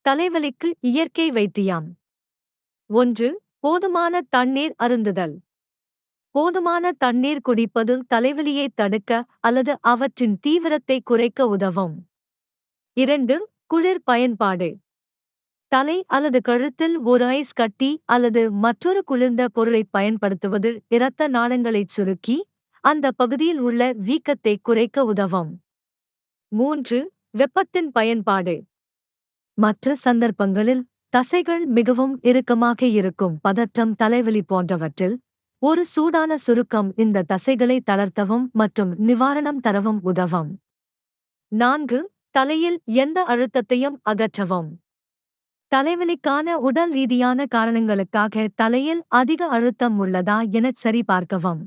தலைவலிக்கு இயற்கை வைத்தியம். 1. போதுமான தண்ணீர் அருந்துதல். போதுமான தண்ணீர் குடிப்பது தலைவலியை தடுக்க அல்லது அவற்றின் தீவிரத்தை குறைக்க உதவும். 2. குளிர் பயன்பாடு. தலை அல்லது கழுத்தில் ஒரு ஐஸ் கட்டி அல்லது மற்றொரு குளிர்ந்த பொருளை பயன்படுத்துவது இரத்த நாளங்களைச் சுருக்கி அந்த பகுதியில் உள்ள வீக்கத்தை குறைக்க உதவும். 3. வெப்பத்தின் பயன்பாடு. மற்ற சந்தர்ப்பங்களில் தசைகள் மிகவும் இறுக்கமாக இருக்கும் பதற்றம், தலைவலி போன்றவற்றில் ஒரு சூடான சுருக்கம் இந்த தசைகளை தளர்த்தவும் மற்றும் நிவாரணம் தரவும் உதவும். 4. தலையில் எந்த அழுத்தத்தையும் அகற்றவும். தலைவலிக்கான உடல் ரீதியான காரணங்களுக்காக தலையில் அதிக அழுத்தம் உள்ளதா என சரிபார்க்கவும்.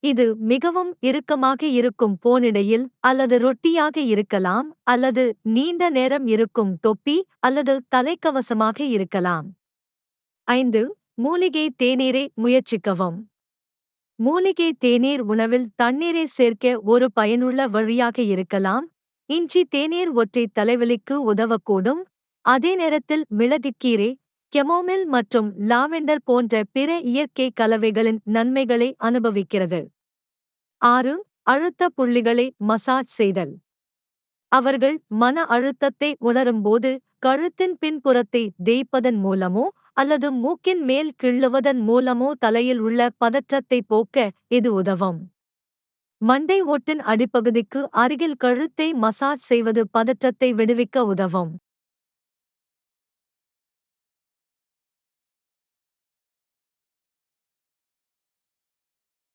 இது மிகவும் இறுக்கமாக இருக்கும் போனிடையில் அல்லது ரொட்டியாக இருக்கலாம் அல்லது நீண்ட நேரம் இருக்கும் தொப்பி அல்லது தலைக்கவசமாக இருக்கலாம். 5. மூலிகை தேநீரை முயற்சிக்கவும். மூலிகை தேநீர் உணவில் தண்ணீரை சேர்க்க ஒரு பயனுள்ள வழியாக இருக்கலாம். இஞ்சி தேநீர் ஒற்றை தலைவலிக்கு உதவக்கூடும். அதே நேரத்தில் மிளகுக்கீரை, கெமோமில் மற்றும் லாவெண்டர் போன்ற பிற இயற்கை கலவைகளின் நன்மைகளை அனுபவிக்கிறது. 6. அழுத்த புள்ளிகளை மசாஜ் செய்தல். அவர்கள் மன அழுத்தத்தை உணரும்போது கழுத்தின் பின்புறத்தை தேய்ப்பதன் மூலமோ அல்லது மூக்கின் மேல் கிள்ளுவதன் மூலமோ தலையில் உள்ள பதற்றத்தை போக்க இது உதவும். மண்டை ஓட்டின் அடிப்பகுதிக்கு அருகில் கழுத்தை மசாஜ் செய்வது பதற்றத்தை விடுவிக்க உதவும்.